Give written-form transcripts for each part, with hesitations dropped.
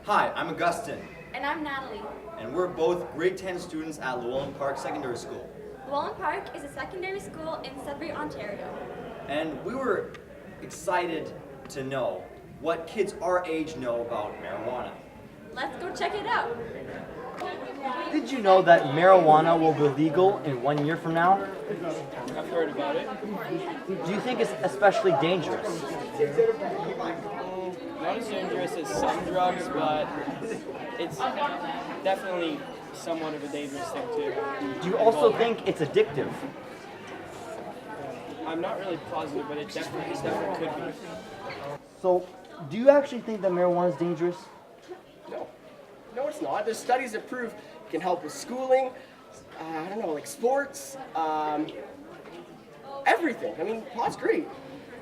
Hi, I'm Augustin, And I'm Nathalie. and we're both grade 10 students at LoEllen Park Secondary School. LoEllen Park is a secondary school in Sudbury, Ontario. And we were excited to know what kids our age know about marijuana. Let's go check it out. Did you know that marijuana will be legal in 1 year from now? I've heard about it. Do you think it's especially dangerous? Not as dangerous as some drugs, but it's definitely somewhat of a dangerous thing too. Do you also think it's addictive? I'm not really positive, but it definitely could be. So, do you actually think that marijuana is dangerous? No, it's not. There's studies that prove it can help with schooling, like sports, everything. I mean, pot's great.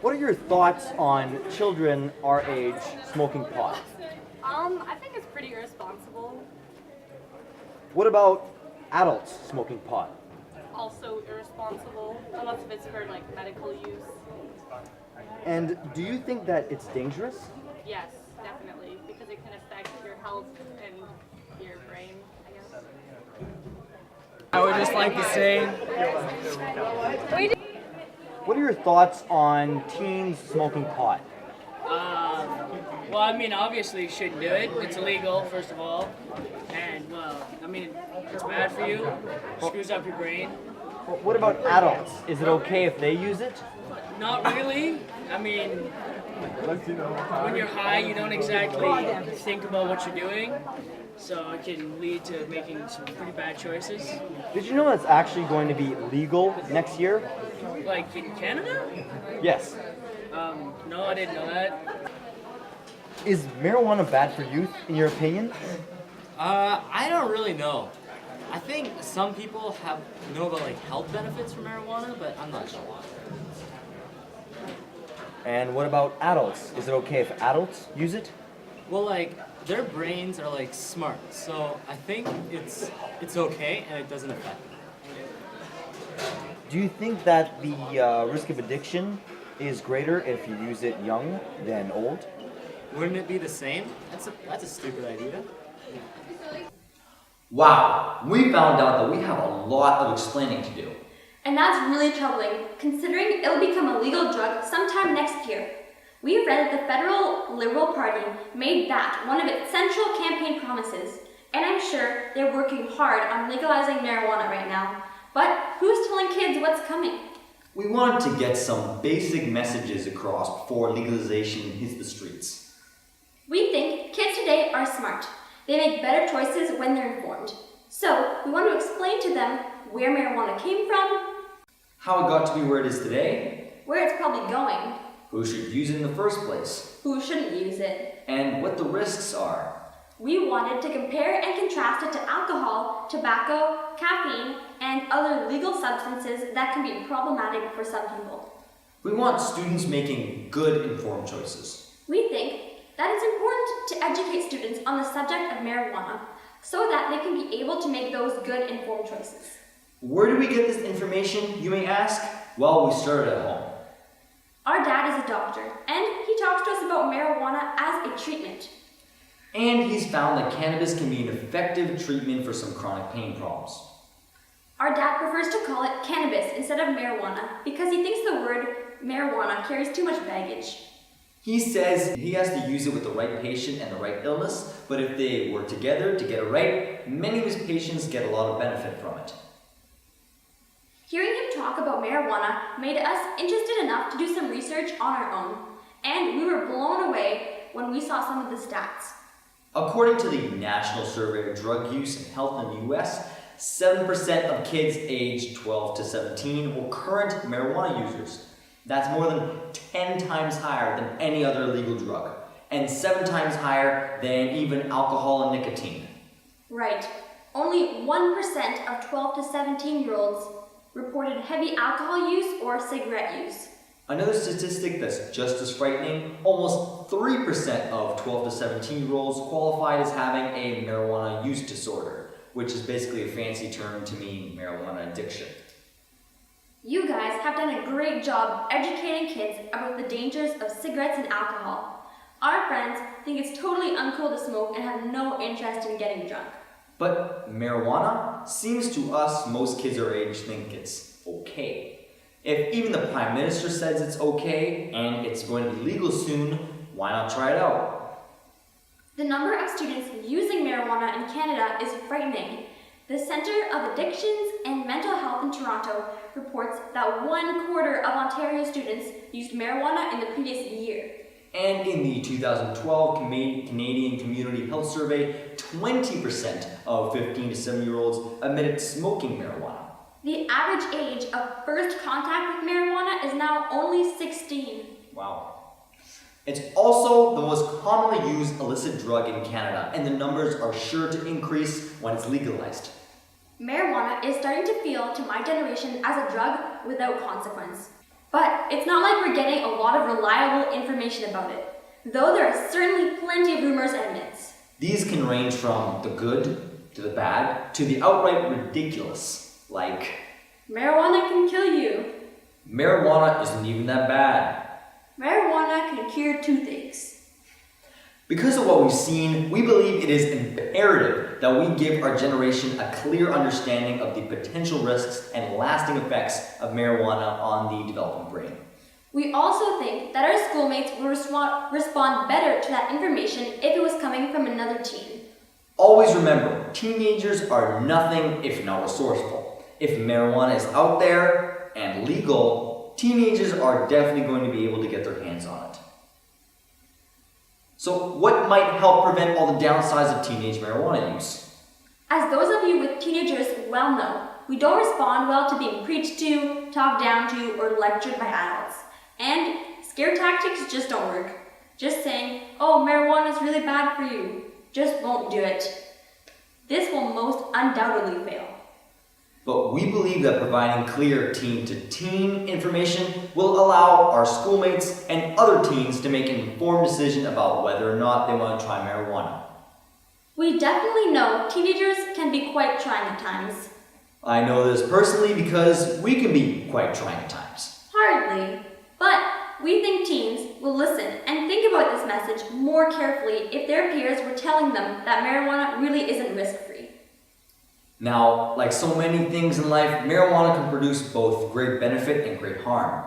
What are your thoughts on children our age smoking pot? I think it's pretty irresponsible. What about adults smoking pot? Also irresponsible, unless if it's for like medical use. And do you think that it's dangerous? Yes, definitely, because it can affect your health and your brain, I guess. I would just like to say, What are your thoughts on teens smoking pot? Well, I mean, obviously you shouldn't do it. It's illegal, first of all. And, well, I mean, it's bad for you. Screws up your brain. What about adults? Is it okay if they use it? Not really. I mean, when you're high, you don't exactly think about what you're doing. So it can lead to making some pretty bad choices. Did you know it's actually going to be legal next year? Like in Canada? Yes. No, I didn't know that. Is marijuana bad for youth, in your opinion? I don't really know. I think some people know about like health benefits from marijuana, but I'm not sure. And what about adults? Is it okay if adults use it? Well, like their brains are like smart, so I think it's okay and it doesn't affect them. Do you think that the risk of addiction is greater if you use it young than old? Wouldn't it be the same? That's a stupid idea. Wow, we found out that we have a lot of explaining to do. And that's really troubling, considering it'll become a legal drug sometime next year. We read that the federal Liberal Party made that one of its central campaign promises, and I'm sure they're working hard on legalizing marijuana right now. But who's telling kids what's coming? We wanted to get some basic messages across before legalization hits the streets. We think kids today are smart. They make better choices when they're informed. So we want to explain to them where marijuana came from, How it got to be where it is today, where it's probably going, who should use it in the first place, who shouldn't use it. and what the risks are. We wanted to compare and contrast it to alcohol, tobacco, caffeine, and other legal substances that can be problematic for some people. We want students making good informed choices. We think that it's important to educate students on the subject of marijuana so that they can be able to make those good informed choices. Where do we get this information, you may ask? Well, we started at home. Our dad is a doctor, and he talks to us about marijuana as a treatment. And he's found that cannabis can be an effective treatment for some chronic pain problems. Our dad prefers to call it cannabis instead of marijuana because he thinks the word marijuana carries too much baggage. He says he has to use it with the right patient and the right illness, but if they work together to get it right, many of his patients get a lot of benefit from it. Hearing him talk about marijuana made us interested enough to do some research on our own, and we were blown away when we saw some of the stats. According to the National Survey of Drug Use and Health in the US, 7% of kids aged 12 to 17 were current marijuana users. That's more than 10 times higher than any other legal drug, and 7 times higher than even alcohol and nicotine. Right. Only 1% of 12 to 17-year-olds reported heavy alcohol use or cigarette use. Another statistic that's just as frightening, almost 3% of 12 to 17-year-olds qualified as having a marijuana use disorder, which is basically a fancy term to mean marijuana addiction. You guys have done a great job educating kids about the dangers of cigarettes and alcohol. Our friends think it's totally uncool to smoke and have no interest in getting drunk. But marijuana seems to us, most kids our age, think it's okay. If even the Prime Minister says it's okay and it's going to be legal soon, why not try it out? The number of students using marijuana in Canada is frightening. The Centre of Addictions and Mental Health in Toronto reports that 1/4 of Ontario students used marijuana in the previous year. And in the 2012 Canadian Community Health Survey, 20% of 15 to 7-year-olds admitted smoking marijuana. The average age of first contact with marijuana is now only 16. Wow. It's also the most commonly used illicit drug in Canada, and the numbers are sure to increase when it's legalized. Marijuana is starting to feel to my generation as a drug without consequence. But it's not like we're getting a lot of reliable information about it, though there are certainly plenty of rumors and myths. These can range from the good to the bad to the outright ridiculous, like Marijuana can kill you. marijuana isn't even that bad. Marijuana can cure toothaches. Because of what we've seen, we believe it is imperative that we give our generation a clear understanding of the potential risks and lasting effects of marijuana on the developing brain. We also think that our schoolmates will respond better to that information if it was coming from another teen. Always remember, teenagers are nothing if not resourceful. If marijuana is out there and legal, teenagers are definitely going to be able to get their hands on it. So what might help prevent all the downsides of teenage marijuana use? As those of you with teenagers well know, we don't respond well to being preached to, talked down to, or lectured by adults. And scare tactics just don't work. Just saying, oh, marijuana is really bad for you, just won't do it. This will most undoubtedly fail. But we believe that providing clear teen-to-teen information will allow our schoolmates and other teens to make an informed decision about whether or not they want to try marijuana. We definitely know teenagers can be quite trying at times. I know this personally because we can be quite trying at times. Hardly. But we think teens will listen and think about this message more carefully if their peers were telling them that marijuana really isn't risk-free. Now, like so many things in life, marijuana can produce both great benefit and great harm.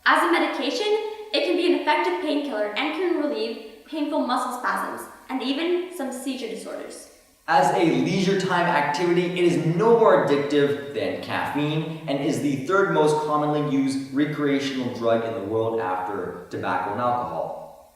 As a medication, it can be an effective painkiller and can relieve painful muscle spasms and even some seizure disorders. As a leisure time activity, it is no more addictive than caffeine and is the third most commonly used recreational drug in the world after tobacco and alcohol.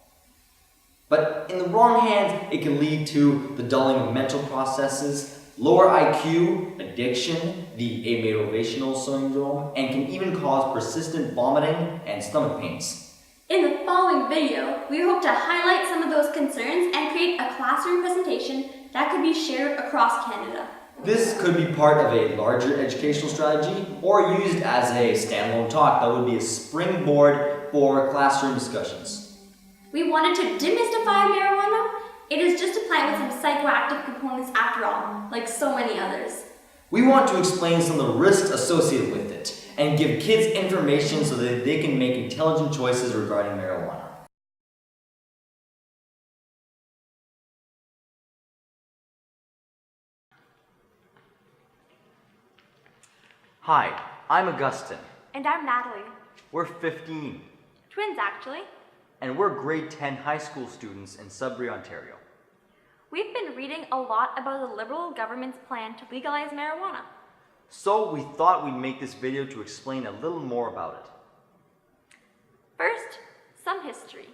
But in the wrong hands, it can lead to the dulling of mental processes, lower IQ, addiction, the amotivational syndrome, and can even cause persistent vomiting and stomach pains. In the following video, we hope to highlight some of those concerns and create a classroom presentation that could be shared across Canada. This could be part of a larger educational strategy or used as a standalone talk that would be a springboard for classroom discussions. We wanted to demystify marijuana. It is just a plant with some psychoactive components after all, like so many others. We want to explain some of the risks associated with it and give kids information so that they can make intelligent choices regarding marijuana. Hi, I'm Augustin. And I'm Nathalie. We're 15, Twins, actually. and we're grade 10 high school students in Sudbury, Ontario. We've been reading a lot about the Liberal government's plan to legalize marijuana. So we thought we'd make this video to explain a little more about it. First, some history.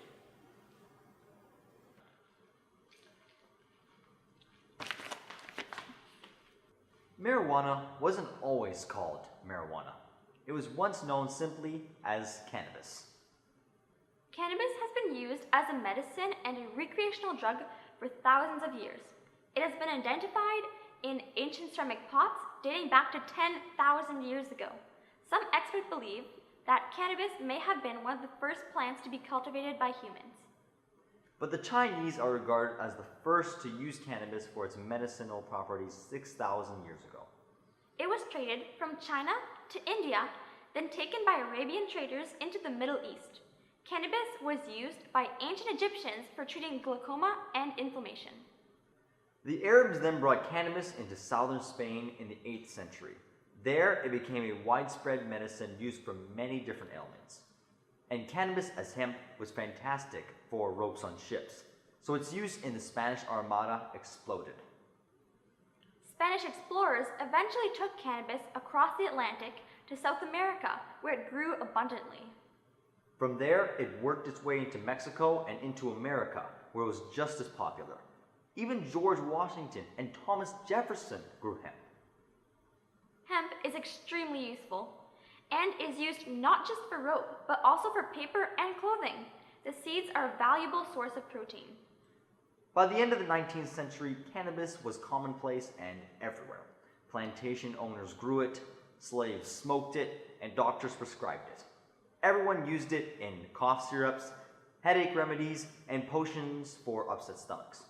Marijuana wasn't always called marijuana. It was once known simply as cannabis. Cannabis has been used as a medicine and a recreational drug for thousands of years. It has been identified in ancient ceramic pots dating back to 10,000 years ago. Some experts believe that cannabis may have been one of the first plants to be cultivated by humans. But the Chinese are regarded as the first to use cannabis for its medicinal properties 6,000 years ago. It was traded from China to India, then taken by Arabian traders into the Middle East. Cannabis was used by ancient Egyptians for treating glaucoma and inflammation. The Arabs then brought cannabis into southern Spain in the 8th century. There, it became a widespread medicine used for many different ailments. And cannabis as hemp was fantastic for ropes on ships, so its use in the Spanish Armada exploded. Spanish explorers eventually took cannabis across the Atlantic to South America, where it grew abundantly. From there, it worked its way into Mexico and into America, where it was just as popular. Even George Washington and Thomas Jefferson grew hemp. Hemp is extremely useful and is used not just for rope, but also for paper and clothing. The seeds are a valuable source of protein. By the end of the 19th century, cannabis was commonplace and everywhere. Plantation owners grew it, slaves smoked it, and doctors prescribed it. Everyone used it in cough syrups, headache remedies, and potions for upset stomachs.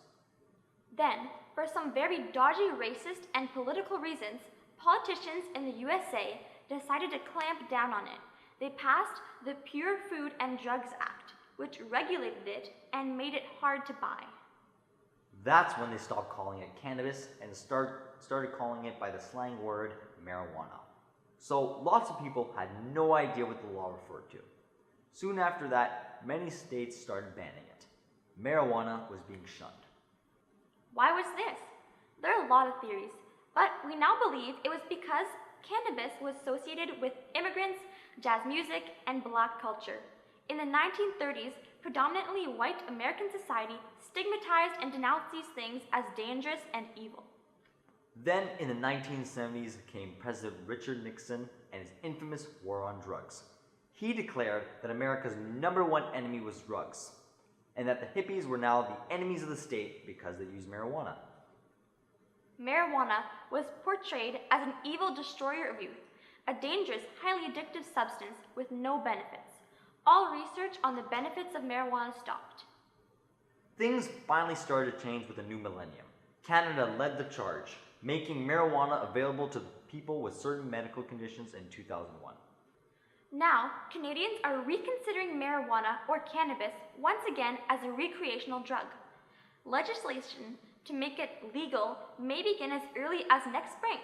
Then, for some very dodgy racist and political reasons, politicians in the USA decided to clamp down on it. They passed the Pure Food and Drugs Act, which regulated it and made it hard to buy. That's when they stopped calling it cannabis and started calling it by the slang word marijuana. So lots of people had no idea what the law referred to. Soon after that, many states started banning it. Marijuana was being shunned. Why was this? There are a lot of theories, but we now believe it was because cannabis was associated with immigrants, jazz music, and black culture. In the 1930s, predominantly white American society stigmatized and denounced these things as dangerous and evil. Then in the 1970s came President Richard Nixon and his infamous war on drugs. He declared that America's #1 enemy was drugs, and that the hippies were now the enemies of the state because they used marijuana. Marijuana was portrayed as an evil destroyer of youth, a dangerous, highly addictive substance with no benefits. All research on the benefits of marijuana stopped. Things finally started to change with the new millennium. Canada led the charge, making marijuana available to people with certain medical conditions in 2001. Now, Canadians are reconsidering marijuana or cannabis once again as a recreational drug. Legislation to make it legal may begin as early as next spring.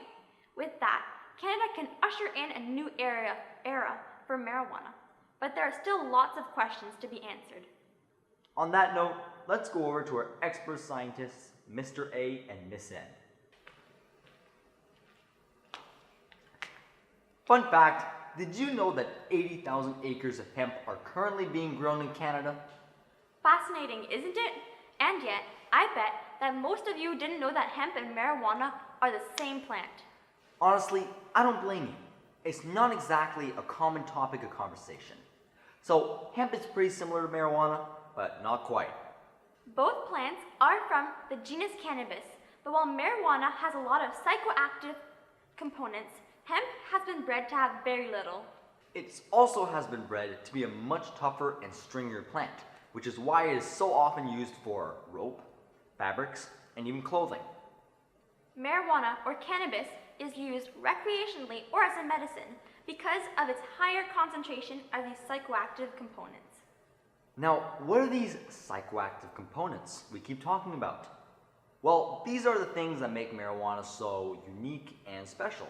With that, Canada can usher in a new era for marijuana. But there are still lots of questions to be answered. On that note, let's go over to our expert scientists, Mr. A and Miss N. Fun fact, did you know that 80,000 acres of hemp are currently being grown in Canada? Fascinating, isn't it? And yet, I bet that most of you didn't know that hemp and marijuana are the same plant. Honestly, I don't blame you. It's not exactly a common topic of conversation. So hemp is pretty similar to marijuana, but not quite. Both plants are from the genus cannabis, but while marijuana has a lot of psychoactive components, hemp has been bred to have very little. It also has been bred to be a much tougher and stringier plant, which is why it is so often used for rope, fabrics, and even clothing. Marijuana or cannabis is used recreationally or as a medicine because of its higher concentration of these psychoactive components. Now, what are these psychoactive components we keep talking about? Well, these are the things that make marijuana so unique and special.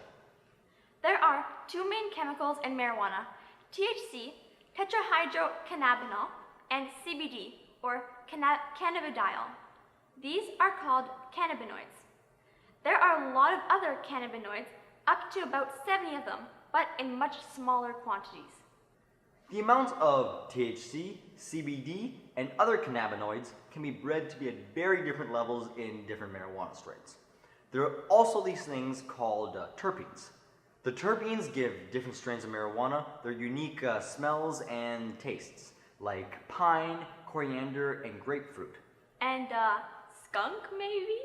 There are two main chemicals in marijuana: THC, tetrahydrocannabinol, and CBD, or cannabidiol. These are called cannabinoids. There are a lot of other cannabinoids, up to about 70 of them, but in much smaller quantities. The amounts of THC, CBD, and other cannabinoids can be bred to be at very different levels in different marijuana strains. There are also these things called terpenes. The terpenes give different strains of marijuana their unique smells and tastes, like pine, coriander, and grapefruit. And skunk, maybe?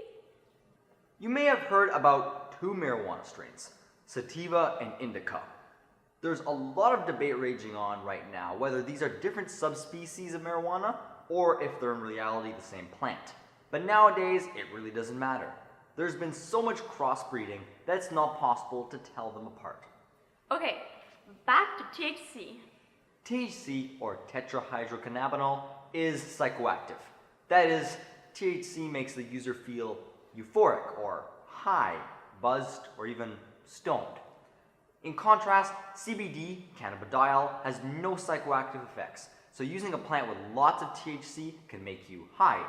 You may have heard about two marijuana strains, sativa and indica. There's a lot of debate raging on right now whether these are different subspecies of marijuana or if they're in reality the same plant. But nowadays, it really doesn't matter. There's been so much crossbreeding that it's not possible to tell them apart. Okay, back to THC. THC, or tetrahydrocannabinol, is psychoactive. That is, THC makes the user feel euphoric or high, buzzed, or even stoned. In contrast, CBD, cannabidiol, has no psychoactive effects, so using a plant with lots of THC can make you high,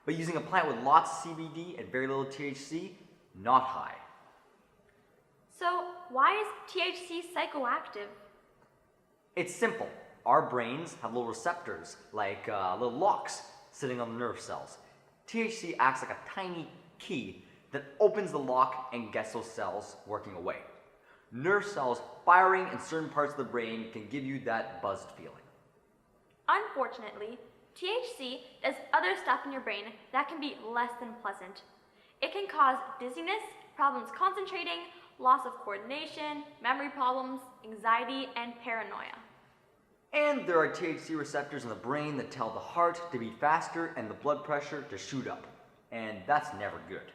but using a plant with lots of CBD and very little THC, not high. So, why is THC psychoactive? It's simple. Our brains have little receptors, like little locks, sitting on the nerve cells. THC acts like a tiny key that opens the lock and gets those cells working away. Nerve cells firing in certain parts of the brain can give you that buzzed feeling. Unfortunately, THC does other stuff in your brain that can be less than pleasant. It can cause dizziness, problems concentrating, loss of coordination, memory problems, anxiety, and paranoia. And there are THC receptors in the brain that tell the heart to beat faster and the blood pressure to shoot up. And that's never good.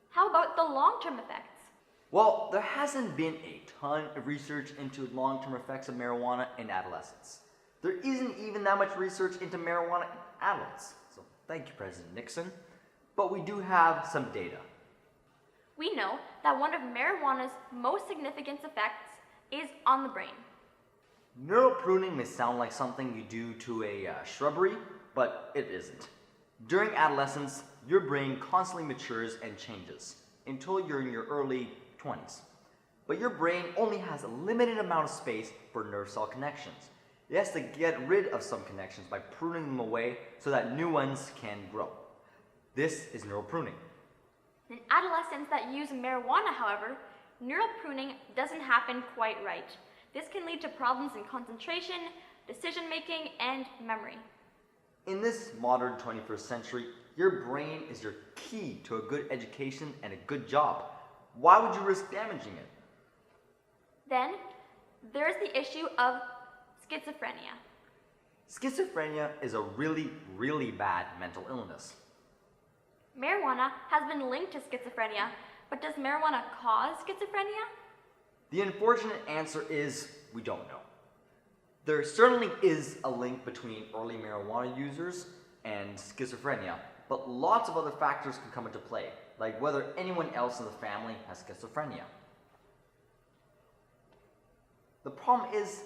How about the long-term effects? Well, there hasn't been a ton of research into long-term effects of marijuana in adolescents. There isn't even that much research into marijuana in adults. So thank you, President Nixon. But we do have some data. We know that one of marijuana's most significant effects is on the brain. Neural pruning may sound like something you do to a shrubbery, but it isn't. During adolescence, your brain constantly matures and changes until you're in your early 20s. But your brain only has a limited amount of space for nerve cell connections. It has to get rid of some connections by pruning them away so that new ones can grow. This is neural pruning. In adolescents that use marijuana, however, neural pruning doesn't happen quite right. This can lead to problems in concentration, decision-making, and memory. In this modern 21st century, your brain is your key to a good education and a good job. Why would you risk damaging it? Then, there's the issue of schizophrenia. Schizophrenia is a really, really bad mental illness. Marijuana has been linked to schizophrenia, but does marijuana cause schizophrenia? The unfortunate answer is we don't know. There certainly is a link between early marijuana users and schizophrenia, but lots of other factors can come into play, like whether anyone else in the family has schizophrenia. The problem is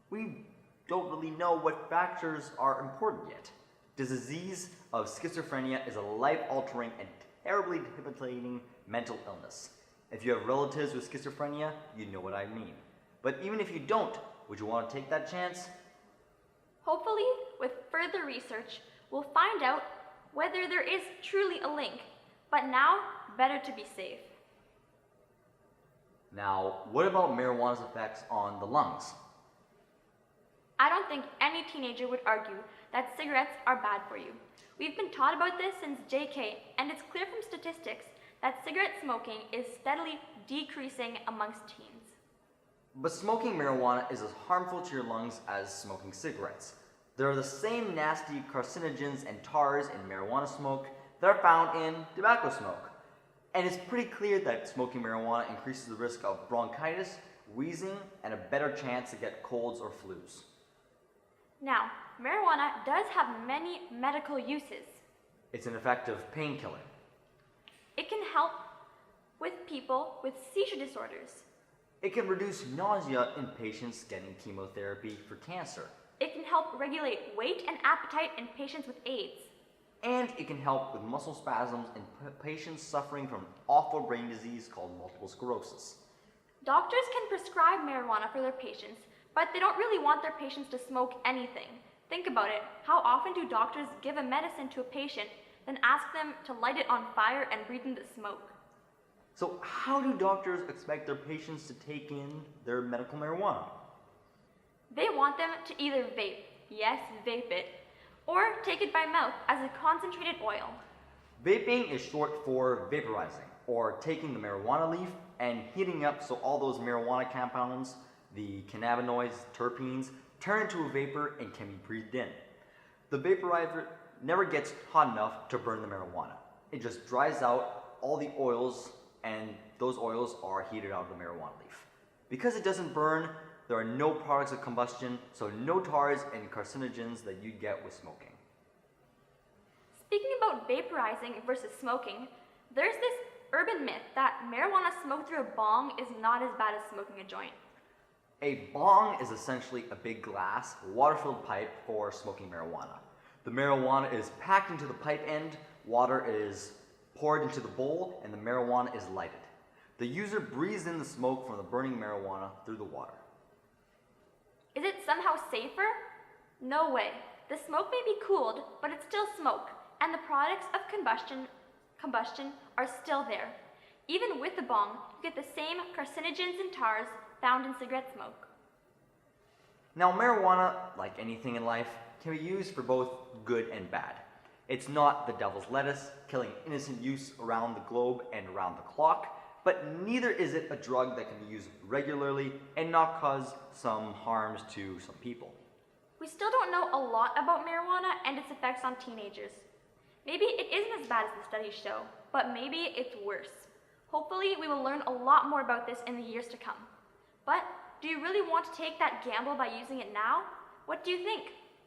we don't really know what factors are important yet. The disease of schizophrenia is a life-altering and terribly debilitating mental illness. If you have relatives with schizophrenia, you know what I mean. But even if you don't, would you want to take that chance? Hopefully, with further research, we'll find out whether there is truly a link. But now, better to be safe. Now, what about marijuana's effects on the lungs? I don't think any teenager would argue that cigarettes are bad for you. We've been taught about this since JK, and it's clear from statistics that cigarette smoking is steadily decreasing amongst teens. But smoking marijuana is as harmful to your lungs as smoking cigarettes. There are the same nasty carcinogens and tars in marijuana smoke that are found in tobacco smoke. And it's pretty clear that smoking marijuana increases the risk of bronchitis, wheezing, and a better chance to get colds or flus. Now, marijuana does have many medical uses. It's an effective painkiller. It can help with people with seizure disorders. It can reduce nausea in patients getting chemotherapy for cancer. It can help regulate weight and appetite in patients with AIDS. And it can help with muscle spasms in patients suffering from an awful brain disease called multiple sclerosis. Doctors can prescribe marijuana for their patients, but they don't really want their patients to smoke anything. Think about it. How often do doctors give a medicine to a patient, then ask them to light it on fire and breathe in the smoke? So how do doctors expect their patients to take in their medical marijuana? They want them to either vape, yes, vape it, or take it by mouth as a concentrated oil. Vaping is short for vaporizing, or taking the marijuana leaf and heating up so all those marijuana compounds, the cannabinoids, terpenes, turn into a vapor and can be breathed in. The vaporizer never gets hot enough to burn the marijuana. It just dries out all the oils, and those oils are heated out of the marijuana leaf. Because it doesn't burn, there are no products of combustion, so no tars and carcinogens that you get with smoking. Speaking about vaporizing versus smoking, there's this urban myth that marijuana smoked through a bong is not as bad as smoking a joint. A bong is essentially a big glass, water-filled pipe for smoking marijuana. The marijuana is packed into the pipe end, water is poured into the bowl, and the marijuana is lighted. The user breathes in the smoke from the burning marijuana through the water. Is it somehow safer? No way. The smoke may be cooled, but it's still smoke, and the products of combustion are still there. Even with the bong, you get the same carcinogens and tars found in cigarette smoke. Now, marijuana, like anything in life, can be used for both good and bad. It's not the devil's lettuce, killing innocent youths around the globe and around the clock, but neither is it a drug that can be used regularly and not cause some harms to some people. We still don't know a lot about marijuana and its effects on teenagers. Maybe it isn't as bad as the studies show, but maybe it's worse. Hopefully, we will learn a lot more about this in the years to come. But do you really want to take that gamble by using it now? What do you think?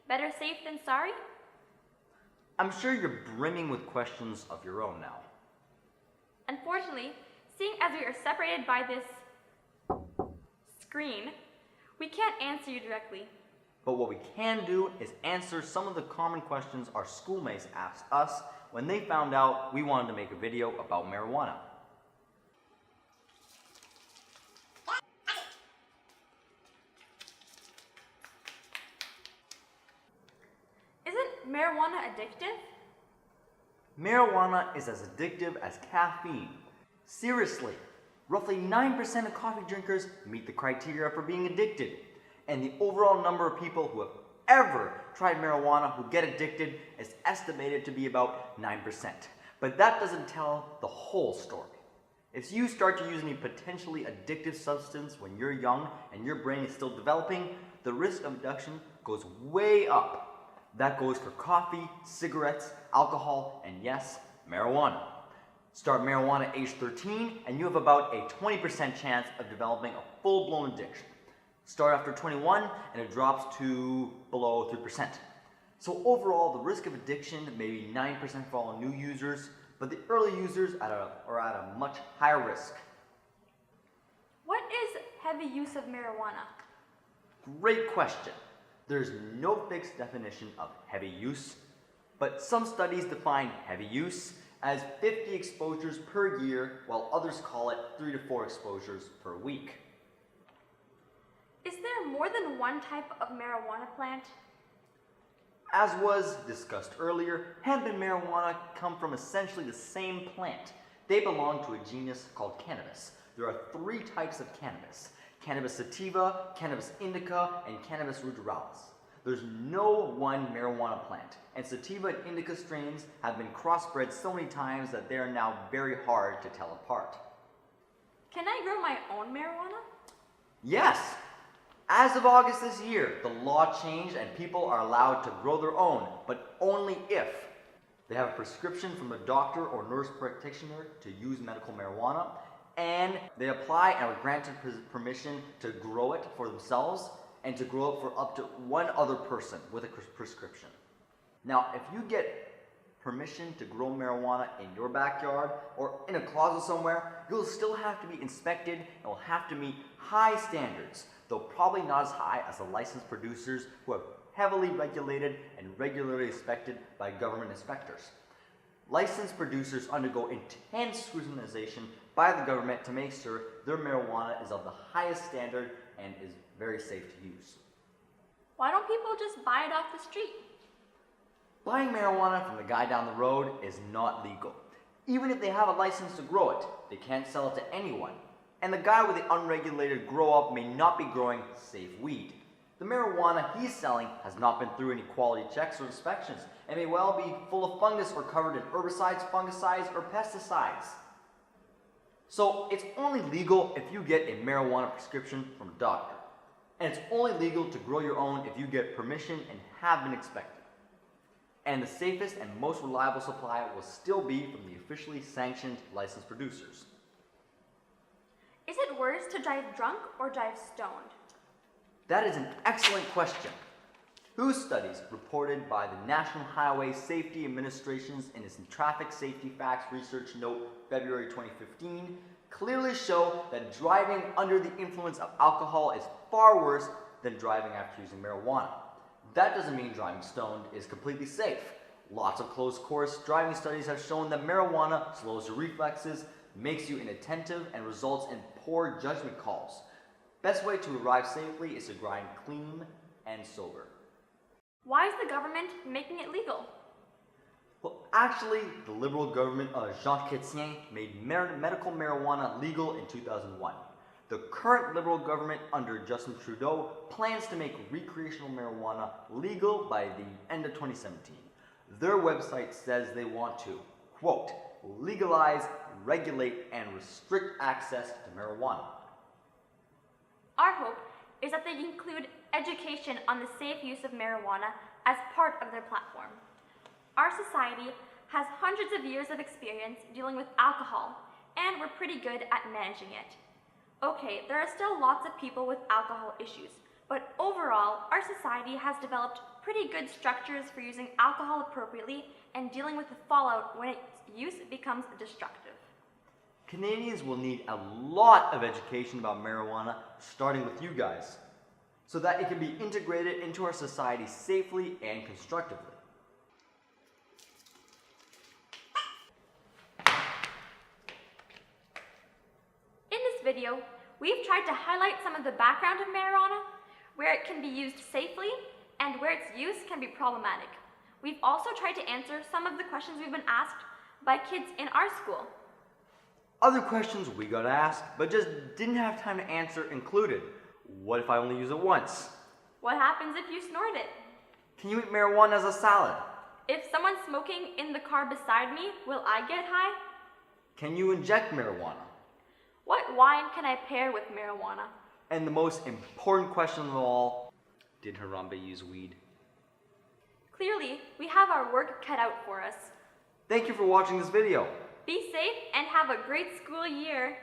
Better safe than sorry? I'm sure you're brimming with questions of your own now. Unfortunately, seeing as we are separated by this screen, we can't answer you directly. But what we can do is answer some of the common questions our schoolmates asked us when they found out we wanted to make a video about marijuana. Isn't marijuana addictive? Marijuana is as addictive as caffeine. Seriously, roughly 9% of coffee drinkers meet the criteria for being addicted. And the overall number of people who have ever tried marijuana who get addicted is estimated to be about 9%. But that doesn't tell the whole story. If you start to use any potentially addictive substance when you're young and your brain is still developing, the risk of addiction goes way up. That goes for coffee, cigarettes, alcohol, and yes, marijuana. Start marijuana at age 13 and you have about a 20% chance of developing a full-blown addiction. Start after 21 and it drops to below 3%. So overall, the risk of addiction may be 9% for all new users, but the early users are at a much higher risk. What is heavy use of marijuana? Great question. There's no fixed definition of heavy use, but some studies define heavy use as 50 exposures per year, while others call it 3 to 4 exposures per week. Is there more than one type of marijuana plant? As was discussed earlier, hemp and marijuana come from essentially the same plant. They belong to a genus called cannabis. There are 3 types of cannabis: cannabis sativa, cannabis indica, and cannabis ruderalis. There's no one marijuana plant, and sativa and indica strains have been crossbred so many times that they are now very hard to tell apart. Can I grow my own marijuana? Yes! As of August this year, the law changed and people are allowed to grow their own, but only if they have a prescription from a doctor or nurse practitioner to use medical marijuana, and they apply and are granted permission to grow it for themselves and to grow it for up to one other person with a prescription. Now, if you get permission to grow marijuana in your backyard or in a closet somewhere, you'll still have to be inspected and will have to meet high standards, though probably not as high as the licensed producers who are heavily regulated and regularly inspected by government inspectors. Licensed producers undergo intense scrutinization by the government to make sure their marijuana is of the highest standard and is very safe to use. Why don't people just buy it off the street? Buying marijuana from the guy down the road is not legal. Even if they have a license to grow it, they can't sell it to anyone. And the guy with the unregulated grow-up may not be growing safe weed. The marijuana he's selling has not been through any quality checks or inspections and may well be full of fungus or covered in herbicides, fungicides, or pesticides. So it's only legal if you get a marijuana prescription from a doctor. And it's only legal to grow your own if you get permission and have been inspected. And the safest and most reliable supply will still be from the officially sanctioned licensed producers. Is it worse to drive drunk or drive stoned? That is an excellent question. Whose studies reported by the National Highway Safety Administration's in its Traffic Safety Facts Research Note, February 2015, clearly show that driving under the influence of alcohol is far worse than driving after using marijuana. That doesn't mean driving stoned is completely safe. Lots of close-course driving studies have shown that marijuana slows your reflexes, makes you inattentive, and results in poor judgment calls. Best way to arrive safely is to grind clean and sober. Why is the government making it legal? Well, actually, the Liberal government of Jean Chrétien made medical marijuana legal in 2001. The current Liberal government under Justin Trudeau plans to make recreational marijuana legal by the end of 2017. Their website says they want to, quote, legalize, regulate, and restrict access to marijuana. Our hope is that they include education on the safe use of marijuana as part of their platform. Our society has hundreds of years of experience dealing with alcohol, and we're pretty good at managing it. Okay, there are still lots of people with alcohol issues, but overall, our society has developed pretty good structures for using alcohol appropriately and dealing with the fallout when its use becomes destructive. Canadians will need a lot of education about marijuana, starting with you guys, so that it can be integrated into our society safely and constructively. In this video, we've tried to highlight some of the background of marijuana, where it can be used safely, and where its use can be problematic. We've also tried to answer some of the questions we've been asked by kids in our school. Other questions we got asked, but just didn't have time to answer included. What if I only use it once? What happens if you snort it? Can you eat marijuana as a salad? If someone's smoking in the car beside me, will I get high? Can you inject marijuana? What wine can I pair with marijuana? And the most important question of all, did Harambe use weed? Clearly, we have our work cut out for us. Thank you for watching this video. Be safe and have a great school year.